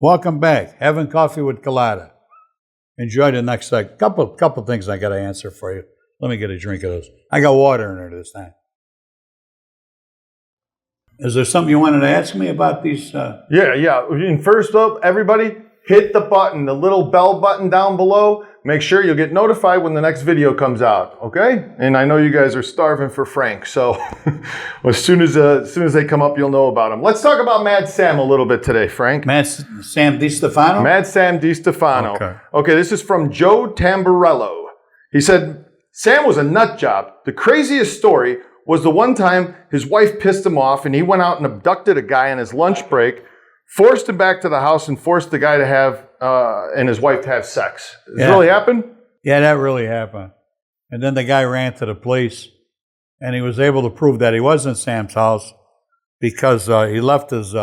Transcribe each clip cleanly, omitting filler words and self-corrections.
Welcome back. Having coffee with Cullotta. Enjoy the next couple things I got to answer for you. Let me get a drink of this. I got water in there this time. Is there something you wanted to ask me about these? Yeah. And first up, everybody, hit the button, the little bell button down below. Make sure you'll get notified when the next video comes out, okay? And I know you guys are starving for Frank, so as soon as they come up, you'll know about them. Let's talk about Mad Sam a little bit today, Frank. Mad Sam DeStefano? Mad Sam DeStefano. Okay, this is from Joe Tamburello. He said, Sam was a nut job. The craziest story was the one time his wife pissed him off and he went out and abducted a guy on his lunch break, forced him back to the house and forced the guy to have, and his wife to have sex. Does this really happen? Yeah, that really happened. And then the guy ran to the police and he was able to prove that he was in Sam's house because he left his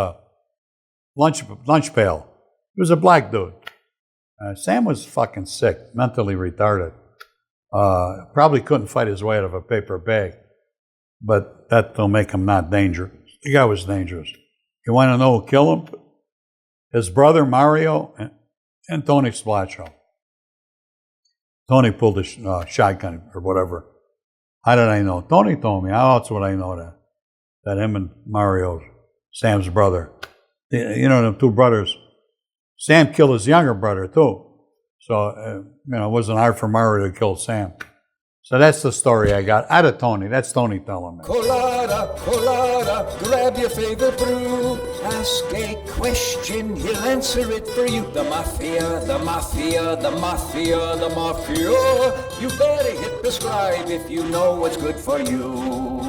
lunch pail. He was a black dude. Sam was fucking sick, mentally retarded. Probably couldn't fight his way out of a paper bag, but that don't make him not dangerous. The guy was dangerous. You want to know who killed him? His brother Mario and Tony Spilotro. Tony pulled a shotgun or whatever. How did I know? Tony told me. How else would I know that him and Mario, Sam's brother, you know, them two brothers. Sam killed his younger brother too. So, it wasn't hard for Mario to kill Sam. So that's the story I got out of Tony. That's Tony telling me. Cullotta, grab your favorite brew. Ask a question, he'll answer it for you. The mafia. You better hit prescribe if you know what's good for you.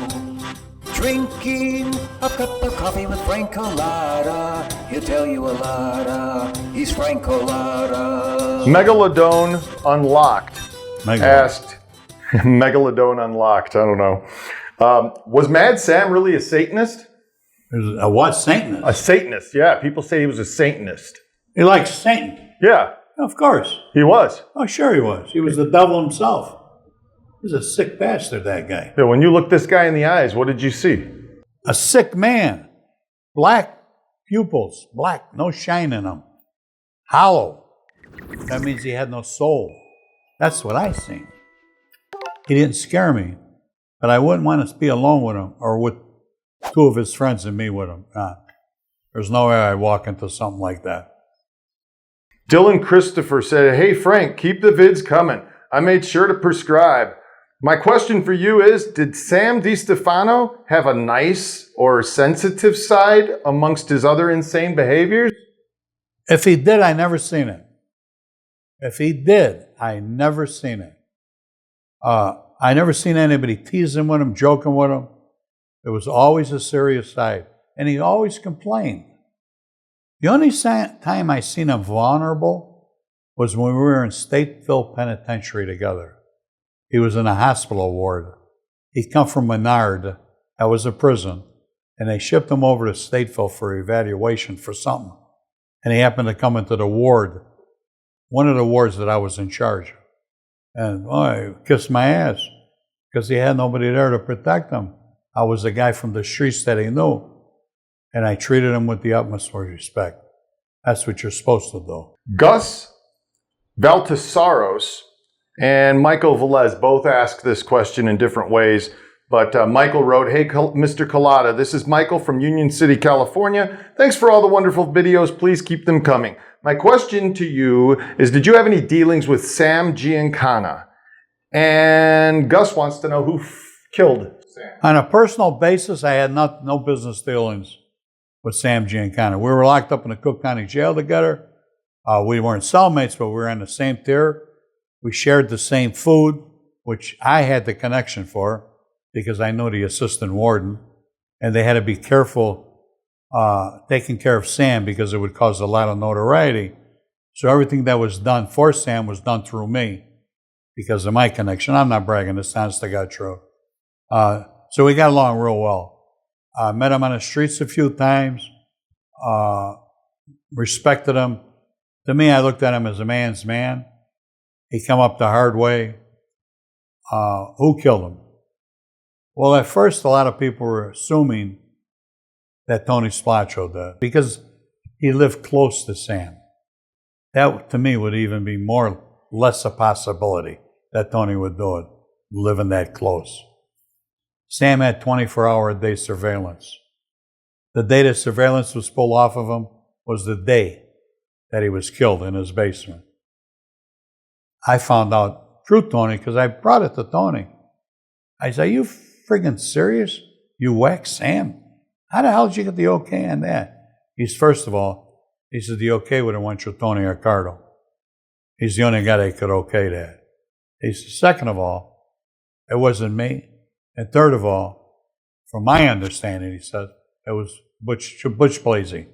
Drinking a cup of coffee with Frank Cullotta. He'll tell you a lot. He's Frank Cullotta. Megalodon Unlocked asked, Megalodon Unlocked, I don't know. Was Mad Sam really a Satanist? A what? Satanist? A Satanist, yeah. People say he was a Satanist. He likes Satan. Yeah. Of course. He was. Oh, sure he was. He was the devil himself. He was a sick bastard, that guy. Yeah, when you looked this guy in the eyes, what did you see? A sick man. Black pupils. Black. No shine in them. Hollow. That means he had no soul. That's what I seen. He didn't scare me, but I wouldn't want to be alone with him or with two of his friends and me with him. There's no way I'd walk into something like that. Dylan Christopher said, hey, Frank, keep the vids coming. I made sure to prescribe. My question for you is, did Sam DeStefano have a nice or sensitive side amongst his other insane behaviors? If he did, I never seen it. If he did, I never seen it. I never seen anybody teasing with him, joking with him. There was always a serious side. And he always complained. The only time I seen him vulnerable was when we were in Stateville Penitentiary together. He was in a hospital ward. He'd come from Menard. That was a prison. And they shipped him over to Stateville for evaluation for something. And he happened to come into the ward, one of the wards that I was in charge of. And I kissed my ass because he had nobody there to protect him. I was the guy from the streets that he knew. And I treated him with the utmost respect. That's what you're supposed to do. Gus Valtesaros and Michael Velez both asked this question in different ways. But Michael wrote, hey, Mr. Cullotta, this is Michael from Union City, California. Thanks for all the wonderful videos. Please keep them coming. My question to you is, did you have any dealings with Sam Giancana? And Gus wants to know who killed Sam. On a personal basis, I had no business dealings with Sam Giancana. We were locked up in the Cook County Jail together. We weren't cellmates, but we were on the same tier. We shared the same food, which I had the connection for because I knew the assistant warden, and they had to be careful taking care of Sam because it would cause a lot of notoriety. So everything that was done for Sam was done through me because of my connection. I'm not bragging. This honest to God true. So we got along real well. Met him on the streets a few times. Respected him. To me, I looked at him as a man's man. He come up the hard way. Who killed him? Well, at first, a lot of people were assuming that Tony Spilotro did because he lived close to Sam. That, to me, would even be less a possibility that Tony would do it, living that close. Sam had 24-hour-a-day surveillance. The day the surveillance was pulled off of him was the day that he was killed in his basement. I found out through Tony because I brought it to Tony. I said, "Are you friggin' serious? You whacked Sam? How the hell did you get the okay on that?" First of all, he said the okay would have went through Tony Accardo. He's the only guy that could okay that. He said, second of all, it wasn't me. And third of all, from my understanding, he said, it was Butch Blasi.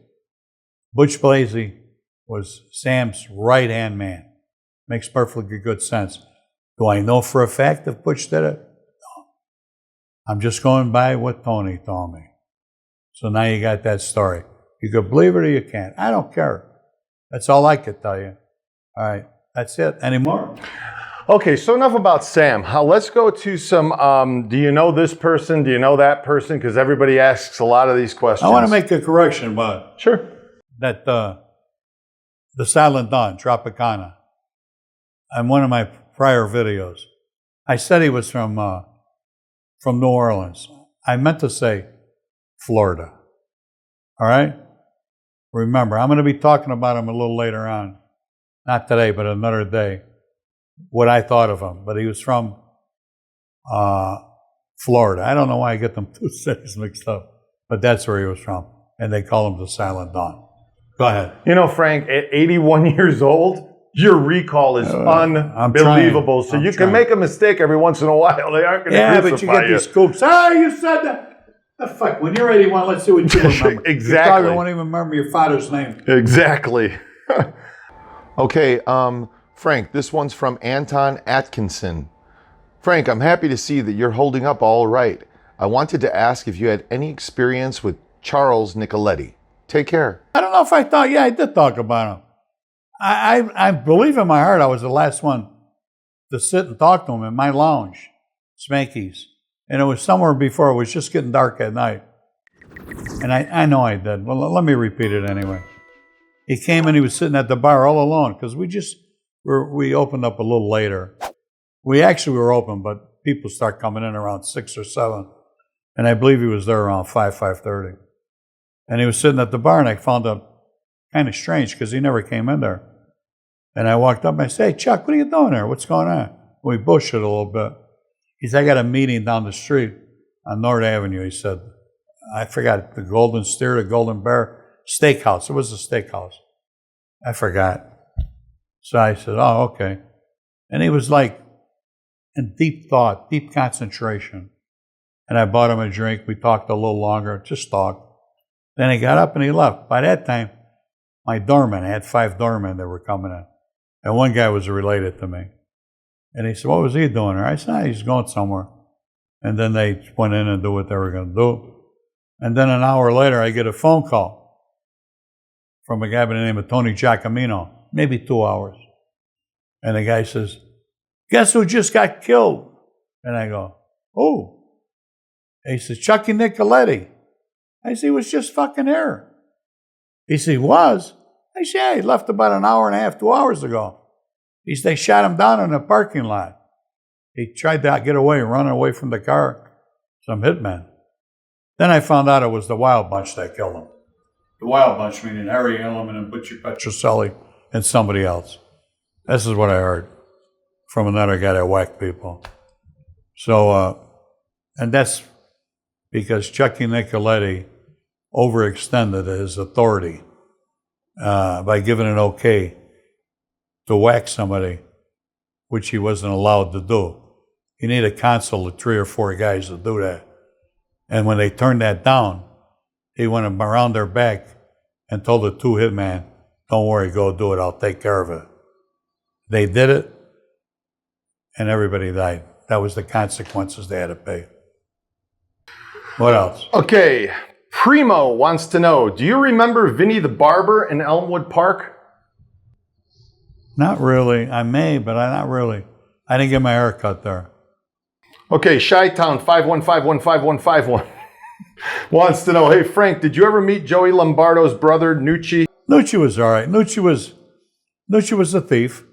Butch Blasi was Sam's right-hand man. Makes perfectly good sense. Do I know for a fact if Butch did it? No. I'm just going by what Tony told me. So now you got that story. You could believe it or you can't. I don't care. That's all I could tell you. All right, that's it. Any more? Okay, so enough about Sam. Let's go to some, do you know this person? Do you know that person? Because everybody asks a lot of these questions. I want to make a correction, bud. Sure. That the Silent Dawn, Tropicana, on one of my prior videos, I said he was from New Orleans. I meant to say Florida. All right? Remember, I'm going to be talking about him a little later on. Not today, but another day. What I thought of him. But he was from Florida. I don't know why I get them two cities mixed up. But that's where he was from. And they call him the Silent Dawn. Go ahead. You know, Frank, at 81 years old, your recall is unbelievable. So you can make a mistake every once in a while. They aren't going to crucify but you get these scoops. Ah, you said that. The fuck, when you're 81, let's see what you remember. Exactly. You probably won't even remember your father's name. Exactly. Okay, Frank, this one's from Anton Atkinson. Frank, I'm happy to see that you're holding up all right. I wanted to ask if you had any experience with Charles Nicoletti. Take care. I don't know if I thought, I did talk about him. I believe in my heart I was the last one to sit and talk to him in my lounge, Spanky's. And it was somewhere before it was just getting dark at night. And I know I did. Well, let me repeat it anyway. He came and he was sitting at the bar all alone because we opened up a little later. We actually were open, but people start coming in around 6 or 7. And I believe he was there around 5:30. And he was sitting at the bar, and I found it kind of strange because he never came in there. And I walked up and I said, "Hey, Chuck, what are you doing there? What's going on?" We bullshit a little bit. He said, "I got a meeting down the street on North Avenue." He said, I forgot, the Golden Steer, the Golden Bear Steakhouse. It was a steakhouse. I forgot. So I said, "Oh, okay." And he was like in deep thought, deep concentration. And I bought him a drink. We talked a little longer, just talked. Then he got up and he left. By that time, my doorman, I had 5 doormen that were coming in. And one guy was related to me. And he said, "What was he doing there?" I said, "He's going somewhere." And then they went in and do what they were going to do. And then an hour later, I get a phone call from a guy by the name of Tony Giacomino, maybe 2 hours. And the guy says, "Guess who just got killed?" And I go, "Who?" He says, "Chuckie Nicoletti." I said, "He was just fucking here." He said, "He was?" I said, "Yeah, he left about an hour and a half, 2 hours ago." He said, "They shot him down in a parking lot. He tried to get away, run away from the car. Some hitman." Then I found out it was the Wild Bunch that killed him. The Wild Bunch meaning Harry Hillman and Butch Petroselli and somebody else. This is what I heard from another guy that whacked people. So, and that's because Chuckie Nicoletti overextended his authority by giving an okay to whack somebody, which he wasn't allowed to do. You need a council of 3 or 4 guys to do that. And when they turned that down, he went around their back and told the 2 hitmen, "Don't worry, go do it, I'll take care of it." They did it, and everybody died. That was the consequences they had to pay. What else? Okay, Primo wants to know, do you remember Vinny the Barber in Elmwood Park? Not really. I may, but not really. I didn't get my hair cut there. Okay, Chi-Town 51515151 wants to know, hey Frank, did you ever meet Joey Lombardo's brother, Nucci Nucci was all right. Nucci was a thief.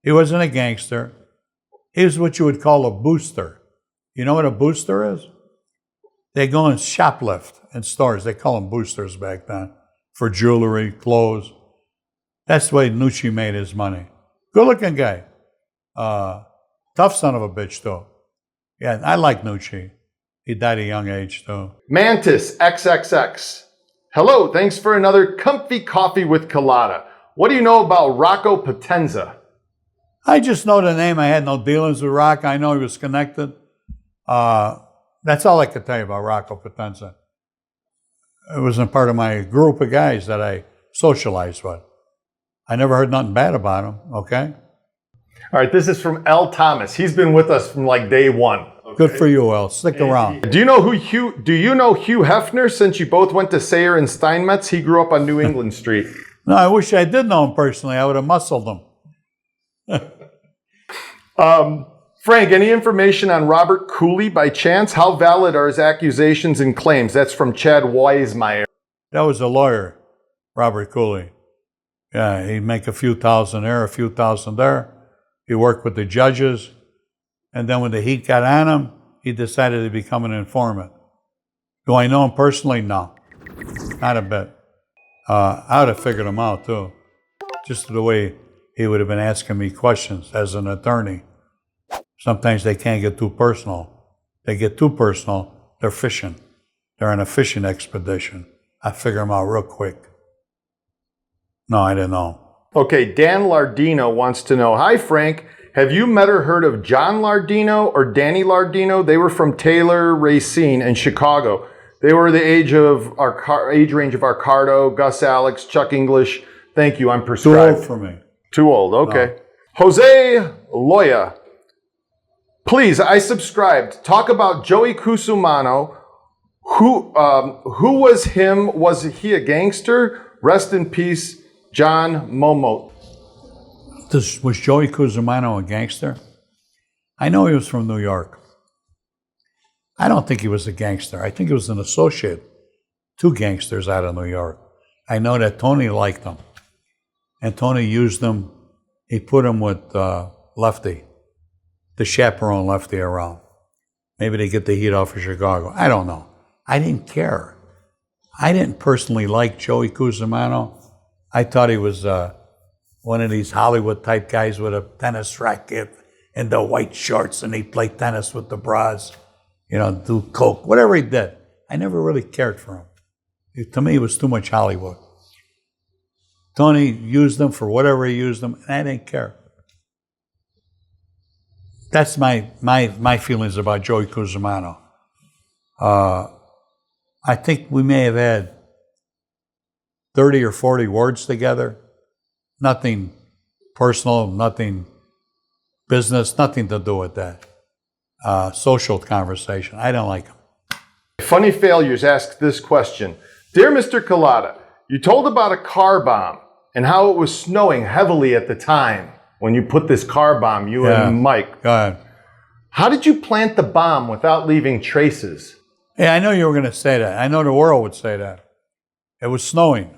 He wasn't a gangster. He was what you would call a booster. You know what a booster is? They go and shoplift in stores. They call them boosters back then for jewelry, clothes. That's the way Nucci made his money. Good-looking guy. Tough son of a bitch, though. Yeah, I like Nucci. He died at a young age, too. Mantis XXX. Hello, thanks for another comfy coffee with Cullotta. What do you know about Rocco Potenza? I just know the name. I had no dealings with Rocco. I know he was connected. That's all I could tell you about Rocco Potenza. It wasn't part of my group of guys that I socialized with. I never heard nothing bad about him, okay? All right, this is from L. Thomas. He's been with us from like day one. Okay? Good for you, El. Stick around. Do you know Hugh Hefner, since you both went to Sayre and Steinmetz? He grew up on New England Street. No, I wish I did know him personally. I would have muscled him. Frank, any information on Robert Cooley by chance? How valid are his accusations and claims? That's from Chad Weismeyer. That was a lawyer, Robert Cooley. Yeah, he'd make a few thousand there, a few thousand there. He worked with the judges. And then when the heat got on him, he decided to become an informant. Do I know him personally? No, not a bit. I would have figured him out, too. Just the way he would have been asking me questions as an attorney. Sometimes they can't get too personal. They get too personal, they're fishing. They're on a fishing expedition. I figure them out real quick. No, I didn't know. Okay, Dan Lardino wants to know, hi, Frank. Have you met or heard of John Lardino or Danny Lardino? They were from Taylor, Racine, and Chicago. They were the age range of Arcardo, Gus Alex, Chuck English. Thank you, I'm prescribed. Too old for me. Too old, okay. No. Jose Loya. Please, I subscribed. Talk about Joey Cusumano. Who was him? Was he a gangster? Rest in peace, John Momo. Was Joey Cusumano a gangster? I know he was from New York. I don't think he was a gangster. I think he was an associate to gangsters out of New York. I know that Tony liked him. And Tony used him. He put him with Lefty, the chaperone Lefty around. Maybe they get the heat off of Chicago. I don't know. I didn't care. I didn't personally like Joey Cusumano. I thought he was one of these Hollywood-type guys with a tennis racket and the white shorts, and he played tennis with the bras, you know, do coke, whatever he did. I never really cared for him. To me, it was too much Hollywood. Tony used them for whatever he used them, and I didn't care. That's my feelings about Joey Cusumano. I think we may have had 30 or 40 words together. Nothing personal, nothing business, nothing to do with that. Social conversation. I don't like him. Funny Failures asked this question. Dear Mr. Cullotta, you told about a car bomb and how it was snowing heavily at the time when you put this car bomb, you and Mike. Go ahead. How did you plant the bomb without leaving traces? Yeah, I know you were going to say that. I know the world would say that. It was snowing.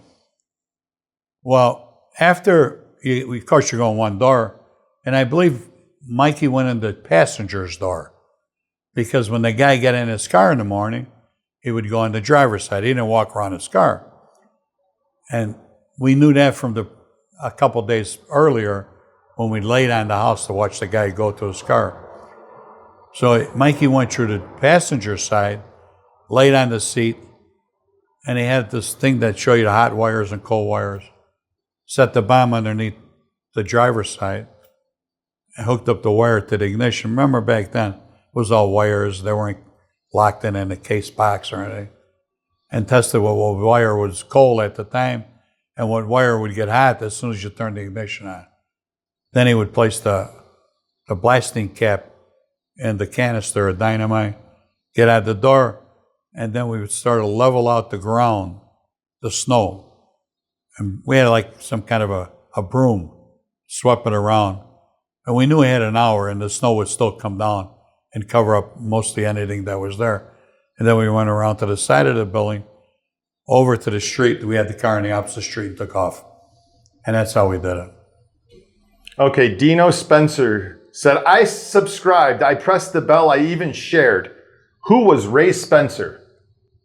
Well, after, of course, you're going one door, and I believe Mikey went in the passenger's door, because when the guy got in his car in the morning, he would go on the driver's side. He didn't walk around his car. And we knew that from a couple days earlier when we laid on the house to watch the guy go to his car. So Mikey went through the passenger side, laid on the seat, and he had this thing that showed you the hot wires and cold wires. Set the bomb underneath the driver's side and hooked up the wire to the ignition. Remember back then, it was all wires. They weren't locked in a case box or anything. And tested what wire was cold at the time and what wire would get hot as soon as you turned the ignition on. Then he would place the blasting cap in the canister of dynamite, get out the door, and then we would start to level out the ground, the snow. And we had like some kind of a broom, swept it around. And we knew we had an hour and the snow would still come down and cover up mostly anything that was there. And then we went around to the side of the building. over to the street. We had the car in the opposite street and took off. And that's how we did it. Okay, Dino Spencer said, I subscribed, I pressed the bell, I even shared. Who was Ray Spencer?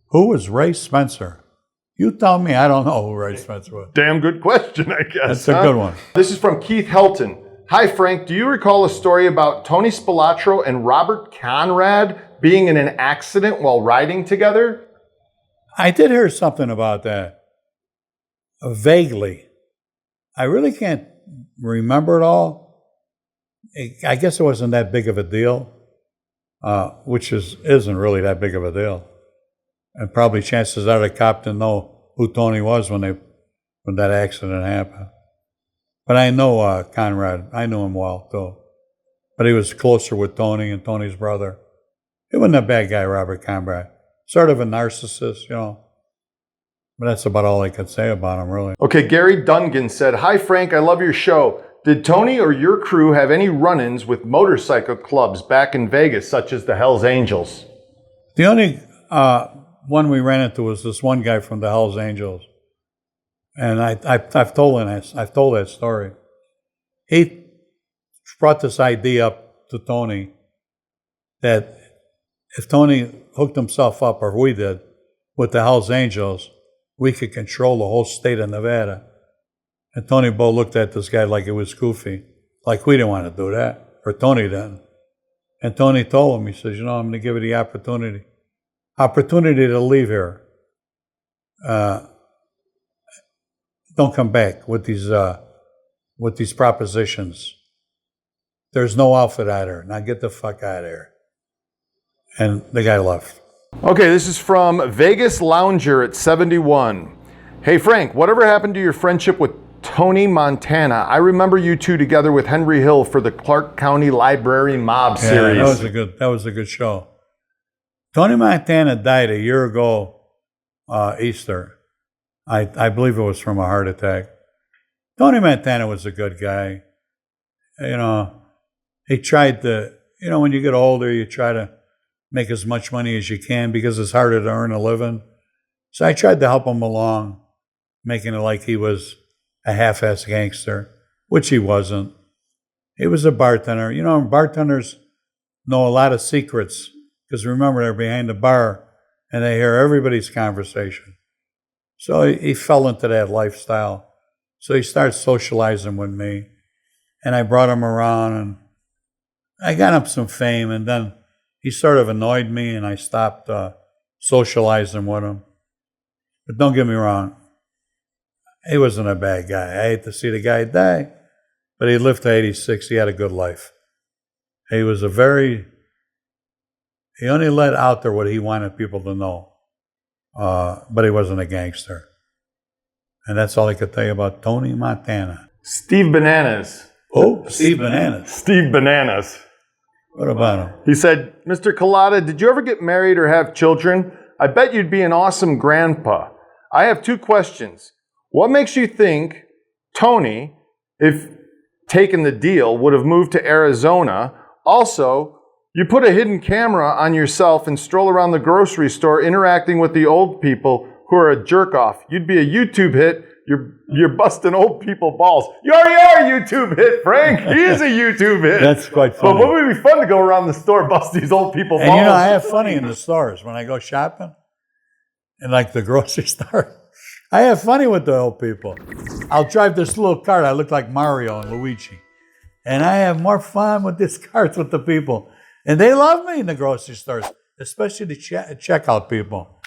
Who was Ray Spencer? You tell me. I don't know who Ray Spencer was. Damn good question, I guess. That's a good one. This is from Keith Helton. Hi, Frank. Do you recall a story about Tony Spilotro and Robert Conrad being in an accident while riding together? I did hear something about that. Vaguely. I really can't remember it all. I guess it wasn't that big of a deal, which isn't really that big of a deal. And probably chances are the cop didn't know who Tony was when that accident happened. But I know Conrad. I knew him well, too. But he was closer with Tony and Tony's brother. He wasn't a bad guy, Robert Conrad. Sort of a narcissist, But that's about all I could say about him, really. Okay, Gary Dungan said, Hi, Frank. I love your show. Did Tony or your crew have any run-ins with motorcycle clubs back in Vegas, such as the Hells Angels? The only one we ran into was this one guy from the Hells Angels. And I've told that story. He brought this idea up to Tony that if Tony hooked himself up, or we did, with the Hells Angels, we could control the whole state of Nevada. And Tony Bo looked at this guy like it was goofy, like we didn't want to do that, or Tony didn't. And Tony told him, he says, I'm going to give you the opportunity to leave here. Don't come back with these propositions. There's no outfit out here. Now get the fuck out of here. And the guy left. Okay, this is from Vegas Lounger at 71. Hey, Frank, whatever happened to your friendship with Tony Montana? I remember you two together with Henry Hill for the Clark County Library Mob series. That was a good show. Tony Montana died a year ago, Easter. I believe it was from a heart attack. Tony Montana was a good guy. He tried to, when you get older, you try to make as much money as you can because it's harder to earn a living. So I tried to help him along, making it like he was a half-ass gangster, which he wasn't. He was a bartender. Bartenders know a lot of secrets because remember, they're behind the bar and they hear everybody's conversation. So he fell into that lifestyle. So he started socializing with me, and I brought him around, and I got him some fame, and then he sort of annoyed me, and I stopped socializing with him. But don't get me wrong, he wasn't a bad guy. I hate to see the guy die, but he lived to 86. He had a good life. He only let out there what he wanted people to know. But he wasn't a gangster. And that's all I could tell you about Tony Montana. Steve Bananas. Oh, Steve Bananas. Steve Bananas. What about him? He said, Mr. Cullotta, did you ever get married or have children? I bet you'd be an awesome grandpa. I have two questions. What makes you think Tony, if taken the deal, would have moved to Arizona? Also, you put a hidden camera on yourself and stroll around the grocery store interacting with the old people who are a jerk-off. You'd be a YouTube hit. You're busting old people balls. You already are a YouTube hit, Frank. He is a YouTube hit. That's quite funny. But wouldn't it be fun to go around the store, bust these old people balls? And I have funny in the stores when I go shopping, in like the grocery store. I have funny with the old people. I'll drive this little cart. I look like Mario and Luigi. And I have more fun with this cart with the people. And they love me in the grocery stores, especially the checkout people.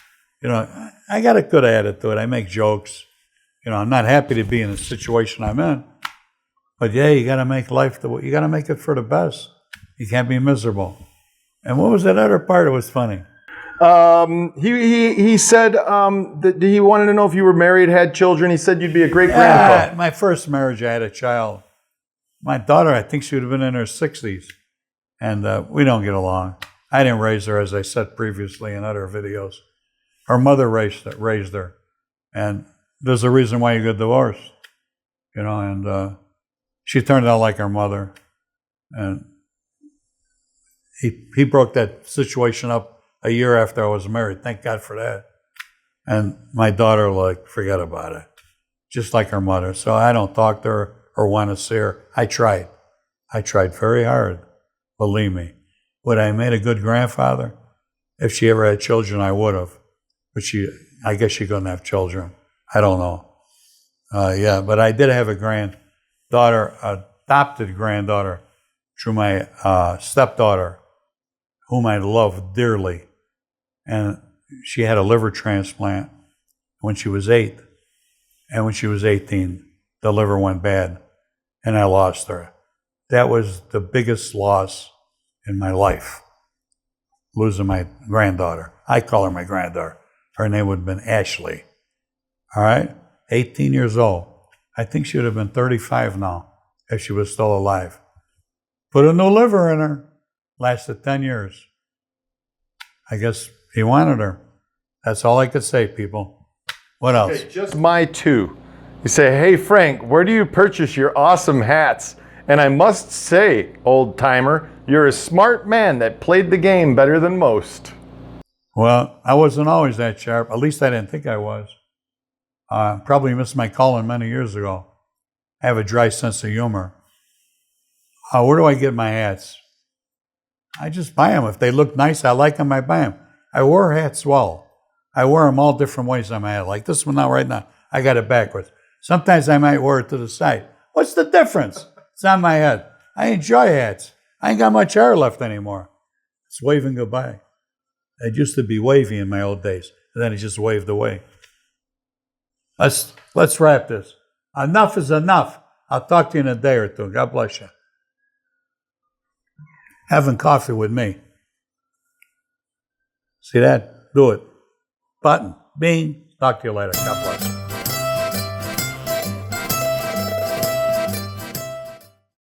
I got a good attitude. I make jokes. I'm not happy to be in the situation I'm in. But yeah, you got to make life, you got to make it for the best. You can't be miserable. And what was that other part that was funny? He said that he wanted to know if you were married, had children. He said you'd be a great grandpa. My first marriage, I had a child. My daughter, I think she would have been in her 60s. And we don't get along. I didn't raise her, as I said previously in other videos. Her mother raised her. And there's a reason why you get divorced. And she turned out like her mother. And he broke that situation up a year after I was married. Thank God for that. And my daughter, like, forget about it. Just like her mother. So I don't talk to her or want to see her. I tried. I tried very hard. Believe me. Would I have made a good grandfather? If she ever had children, I would have. But I guess she couldn't have children. I don't know. Yeah, but I did have a granddaughter, adopted granddaughter, through my stepdaughter, whom I loved dearly. And she had a liver transplant when she was 8. And when she was 18, the liver went bad, and I lost her. That was the biggest loss in my life, losing my granddaughter. I call her my granddaughter. Her name would have been Ashley. All right? 18 years old. I think she would have been 35 now if she was still alive. Put a new liver in her. Lasted 10 years. I guess he wanted her. That's all I could say, people. What else? Okay, just my 2. You say, hey, Frank, where do you purchase your awesome hats? And I must say, old timer, you're a smart man that played the game better than most. Well, I wasn't always that sharp. At least I didn't think I was. Probably missed my calling many years ago. I have a dry sense of humor. Where do I get my hats? I just buy them. If they look nice, I like them, I buy them. I wear hats well. I wear them all different ways on my head. Like this one now, right now, I got it backwards. Sometimes I might wear it to the side. What's the difference? It's on my head. I enjoy hats. I ain't got much hair left anymore. It's waving goodbye. It used to be wavy in my old days, and then it just waved away. Let's wrap this. Enough is enough. I'll talk to you in a day or two. God bless you. Having coffee with me. See that? Do it. Button. Bing. Talk to you later. God bless you.